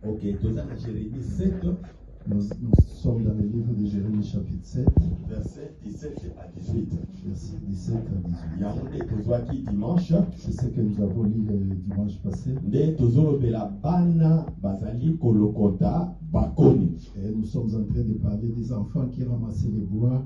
Ok, nous sommes dans Jérémie 7, Nous sommes dans le livre de Jérémie chapitre 7, verset 17 à 18. verset 17 à 18. Yangonde tozwaki dimanche, C'est ce que nous avons lu le dimanche passé. nde tozolobela bana bazali kolokota bakoni. Et nous sommes en train de parler des enfants qui ramassaient les bois.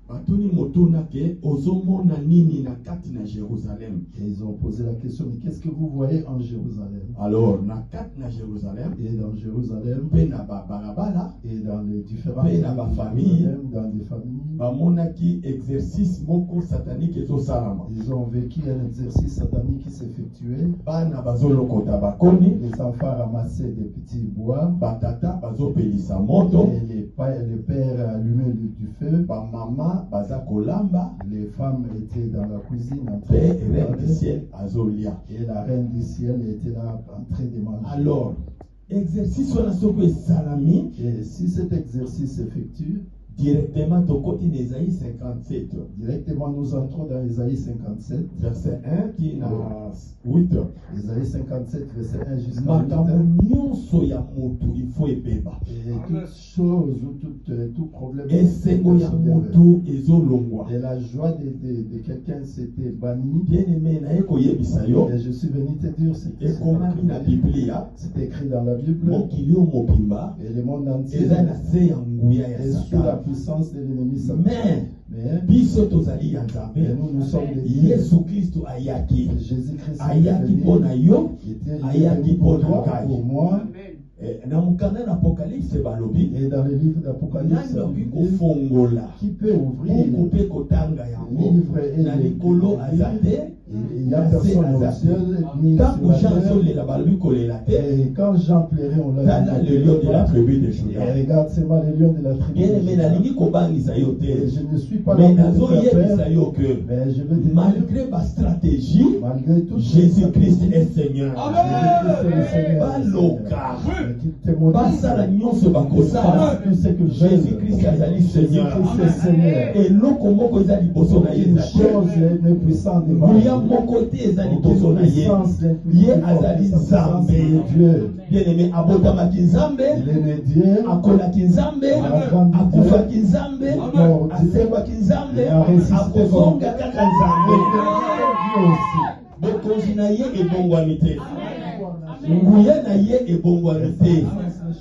Batoni motuna ke ozomona nini na kati na Jérusalem. Et ils ont posé la question, mais qu'est-ce que vous voyez en Jérusalem? Alors, na kati na Jérusalem, Et dans Jérusalem, pe na barabara, et dans les différents Pe villes na ba de famille. Jérusalem, dans des familles, bamonaki exercice moko satanique ezosalama. ils ont vécu un exercice satanique qui s'effectuait. Bana bazolokota bakoni, Les enfants ramassaient des petits bois, batata bazopelisa moto, et les pères allumaient du feu. bamama baza kolamba, Les femmes étaient dans la cuisine en train pe de reine du préparer. ciel azolia. Et la reine du ciel était là en train de manger. Alors, exercice wana soko esalami, Et si cet exercice s'effectue, directement tokoti na Esaïe 57, directement nous entrons dans Ésaïe 57. verset 1 qui na 8. Ésaïe 57, verset 1 jusqu'à 8. Makambo nyonso ya motu il faut ebeba. Et toute chose ou tout problème. Esengo ya motu ezolongwa. Et la joie de quelqu'un s'était bannie. Bien-aimé na ekoyebisa yo, Et je suis venu te dire, ekomami na Biblia, c'est écrit dans la Bible. mokili oyo mobimba Et le monde entier eza na se ya nguya ya est sous la Satan. puissance de l'ennemi Satan. Mais biso tozali ya Et Nzambe, nous sommes des dieux. Yesu Kristo ayaki, Jésus-Christ ayaki mpo na yo, était ayaki venu mpo pour na toi, ngai. pour moi. Na mokanda na Apocalypse balobi, Et dans le livre d'Apocalypse, nani okoki kofongola qui peut ouvrir buku mpe kotanga le yango livre et na likolo aza te, il n'y a personne au ciel ni sur ntango la Jean terre. azolela balobi kolela te, Et quand Jean plairait, on l'a tala le lion de la tribu de Et Juda. regarde seulement le lion de la tribu. de Bien-aimé, Juda. nalingi kobangisa yo Et te, je ne suis pas mais là pour te faire nazoyebisa peur, yo que mais je veux te dire, malgré ma stratégie, malgré tout, Jésus-Christ est Seigneur. Jésus-Christ est le Seigneur. Baloka. Et qu'il te montre basala nyonso bakosala, tout ce que Jésus-Christ azali Seigneur. Jésus-Christ est Seigneur. eloko moko eza liboso na ye Une eza chose te, est puissante devant nguya lui. moko te eza Aucune liboso na ye. puissance n'est plus Ye forte. azali Sa puissance Nzambe. est Dieu. Bien-aimé, abotamaki Nzambe, Il est né Dieu. akolaki Nzambe, akufaki Nzambe, asengwaki Nzambe, akozonga kaka Nzambe. Dieu aussi. Bokonzi na ye ebongwami te, nguya na ye ebongwami te,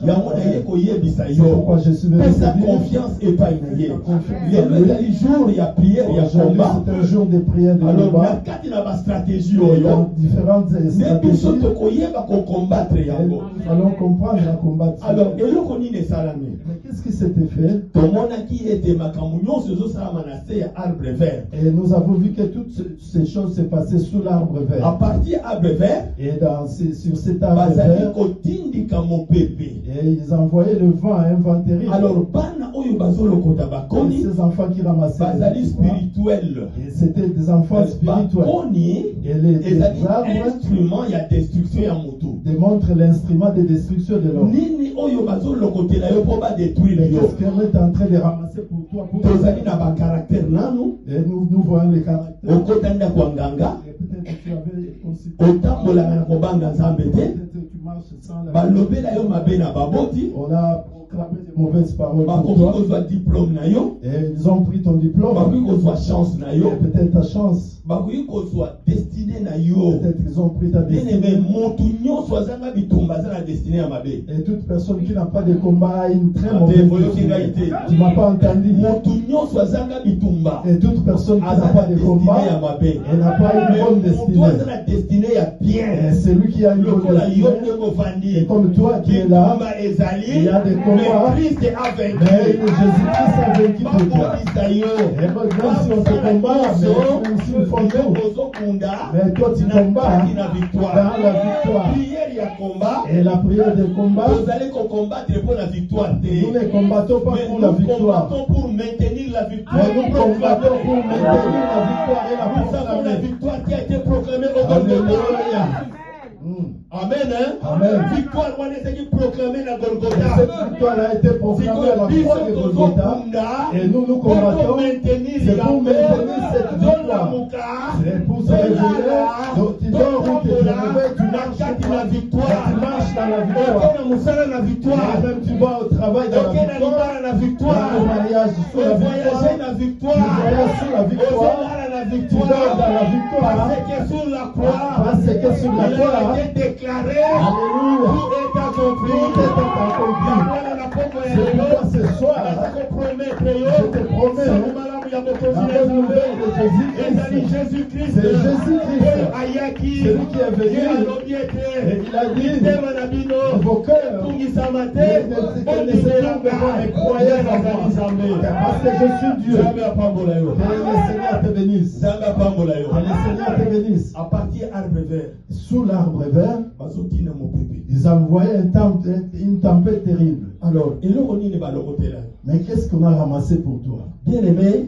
yango na ye koyebisa C'est yo, pourquoi je suis venu pesa te dire, confiance epai na ye. Lelo Aujourd'hui, ezali jour ya prière ya komba. c'est un jour de prière de Alors na combat. kati na bastratégie Dans oyo différentes nde biso stratégies, tokoyeba kokombattre et yango. nous allons comprendre la combattre. Alors eloko nini esalami, Mais qu'est-ce qui s'était fait? tomonaki ete makambo nyonso ezosalama na se ya arbre vert. Et nous avons vu que toutes ces choses se passaient sous l'arbre À vert. partir arbre vert, Et sur cet arbre bazali vert, kotindika mopepe. et ils envoyaient le vent à un vent terrible. Alors bana oyo bazolokota Et bakoni ces enfants qui ramassaient bazali les bois, spirituel. et c'était des enfants spirituels. Bakoni Et les ezali arbres instrument ya destruction ya motu. démontrent l'instrument de destruction de l'homme. Nini oyo bazolokotela yo mpo badétruire Mais yo. qu'est-ce qu'elle est en train de ramasser pour toi? Pour tozali na bacaractère nanu, Et nous voyons les caractères. okota ndako ya nganga, Et peut-être que tu avais considéré. otambolaka na kobanga nzambe te, Peut-être que tu marches sans la. balobela yo mabe na baboti, On a proclamé des mauvaises paroles pour bakoki toi. kozwa diplôme na yo, Et ils ont pris ton diplôme. bakoki kozwa chance na Et yo, peut-être ta chance. bakoki kozwa destinée na yo. Peut-être qu'ils ont pris ta Bien-aimé, destinée. motu nyonso azanga bitumba aza na destinée ya mabe. Et toute personne qui n'a pas de combat a une très Ate, mauvaise boyoki ngai destinée. te. Tu m'as pas entendu. Motu nyonso azanga bitumba Et toute personne qui n'a aza pas na de destinée combat, ya mabe. elle n'a pas une bonne Motu destinée. aza na destinée ya Et bien. celui qui a une bonne Lokola yo destinée, ndenge ovandi, et comme toi qui es là, bitumba ezali, il y a des combats. mais Christ a vaincu. mais Jésus-Christ a vaincu pour toi. Babongisa yo. Et même si on te combat, mais même si on fait tout, ozokunda mais toi tu na combats kati na victoire. dans la victoire. Prière ya combat, Et la prière de combat, tozali combattre pour la victoire te. nous ne combattons pas Mais pour la nous victoire. combattons pour maintenir la victoire. Mais nous combattons pour maintenir la victoire et la Nous avons la proclamer. victoire qui a été proclamée au Golgotha. Alléluia. Amen, hein? Amen. Victoire, on est qui proclamée à Et Golgotha. cette victoire a été proclamée à la croix de Golgotha. Et nous nous pour combattons. maintenir C'est pour maintenir cette victoire. victoire. C'est pour se révéler. Donc tu dors ou tu te réveilles, tu marches kati na victoire. Tu marches dans la victoire. Okena musala na victoire. Même tu vas au travail dans la Okena victoire. libala na victoire. Dans le mariage sous la Voyager victoire. na Tu victoire. voyages sous la victoire. Ozala na Tu victoire. dors dans la victoire. Parce que sur la croix, Parce que sur la il croix, a été déclaré. alléluia, Tout est accompli. tout est accompli. C'est pourquoi ce soir, je te promets, la bonne nouvelle de Jésus-Christ, c'est Jésus-Christ, celui qui est venu, et il a dit, vos cœurs ne se tournent pas, mais croyez en moi, parce que je suis Dieu. Que le Seigneur te bénisse. Que le Seigneur te bénisse. À partir arbre vert, Sous l'arbre vert, bazotina mon bébé. ils envoyaient une tempête terrible. Alors, et l'on est balogotela. Mais qu'est-ce qu'on a ramassé pour toi? Bien aimé,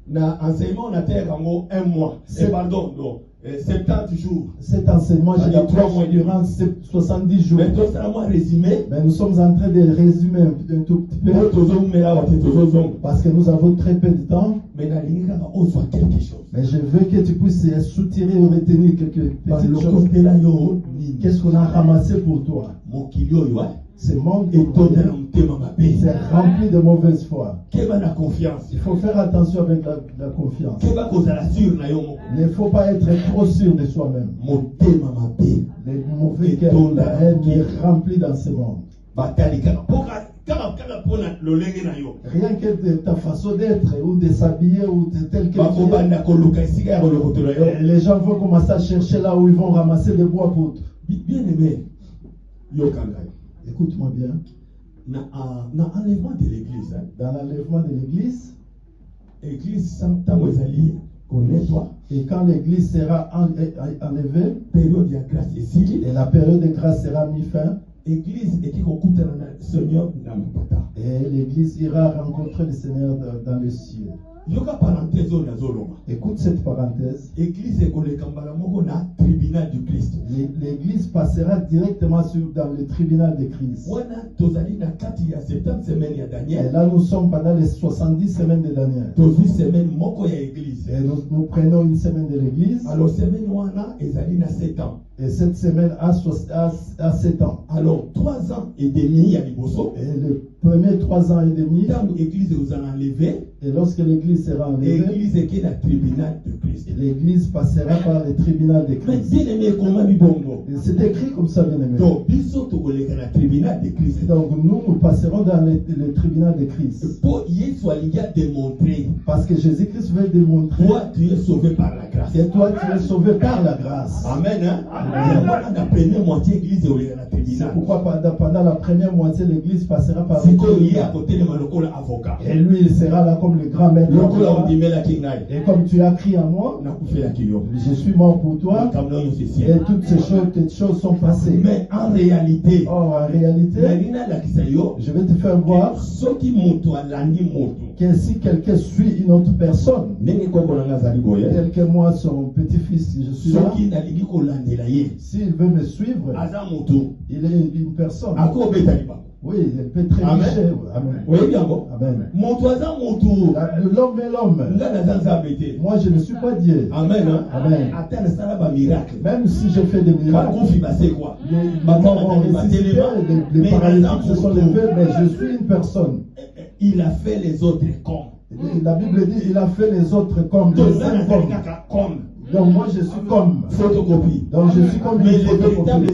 na enseignement on a terre en haut 1 mois. C'est- Pardon, non, 70 jours. Cet enseignement, je l'ai pris durant 70 jours. Mais donc, ça a résumé. Mais nous sommes en train de résumer un tout petit peu parce que nous avons très peu de temps. Mais na linga on soit quelque chose. Mais je veux que tu puisses soutirer ou retenir quelques Parce petites que choses. côté là yo ni Qu'est-ce qu'on a ramassé pour toi? mon kilio yo. Ce monde Et ton tema mabé. c'est rempli de mauvaise foi. Keba na confiance. Il faut faire attention avec la confiance. Keba kozala sûr na yo. Il ne faut pas être trop sûr de soi-même. Mon tema mabé. Les mauvais cœurs, la haine est remplie dans ce monde. Batali kaka pona lolenge na yo. Rien que de ta façon d'être ou de s'habiller ou de tel que tu es. Bakobanda koluka esika ya kolokotela yo. Les gens vont commencer à chercher là où ils vont ramasser des bois pour. Bien aimé. Yo kanga. Écoute-moi bien. Na enlèvement de l'église. Dans l'enlèvement de l'église, Église sans temps ezali connais-toi. et quand l'église sera enlevée, Période de grâce ici. et la période de grâce sera mis fin, Église et qui kokutana na Seigneur na mapata. et l'église ira rencontrer le Seigneur dans le ciel. Yoka parenthèse on azoloma. Écoute cette parenthèse. Église ekolekambala moko na tribunal du Christ. L'église passera directement dans le tribunal de Christ. Wana tozali na kati ya 70 semaines ya Et Daniel. là, nous sommes pendant les 70 semaines de Daniel. Tozwi semaine moko ya église. Et nous prenons une semaine de l'église. Alors semaine wana ezali na 7 ans. Et cette semaine a 7 ans. Alors 3 ans et demi ya liboso. Et le premier 3 ans et demi, Tant église ozala enlevé. et lorsque l'église sera enlevée, Église qui est na tribunal de Christ. l'église passera par le tribunal de Mais Christ. bien aimé comment bibongo. Et c'est écrit comme ça, bien aimé. Donc biso tokoleka na tribunal de Christ. Donc nous passerons dans le tribunal de Christ. Pour Yesu alingi démontrer. Parce que Jésus-Christ veut démontrer Toi tu es sauvé par la grâce. que toi tu es sauvé par la grâce. Amen. Hein? La première moitié église est na C'est tribunal. pourquoi pendant la première moitié, l'église passera par Si le tu es à tribunal. côté de Malokola avocat. Et lui, il sera là comme le grand maître. Lokola on dit la kingai. Et comme tu as crié à moi, Na kufela kiyo. je suis mort pour toi. Comme là c'est Et toutes ces choses sont passées. Mais en réalité, Or, en réalité, Nalina la kisayo. je vais te faire voir Soki moto alandi moto. que si quelqu'un suit une autre personne, Ndenge koko nanga zali boye. tel que moi, son petit-fils, je suis là, Soki nalingi kolandela ye. s'il veut me suivre, Aza moto. il est une personne. Ako betali ba. Oui, il peut trébucher. Amen. Amen. Oui bien bon. Amen. Moto aza moto. L'homme est l'homme. Nga na zanza bete. Moi, je ne suis pas Dieu. Amen. Hein? Amen. Ata na sala ba miracle. Même si je fais des miracles, Bakufi ba c'est quoi? les morts ont ressuscité, les paralytiques se sont levés, mais je suis une personne. Il a fait les autres comme. La Bible dit, il a fait les autres comme. Donc, Les uns comme. comme. Donc moi, je suis comme. Photocopie. Donc je suis comme Mais une les photocopie. véritables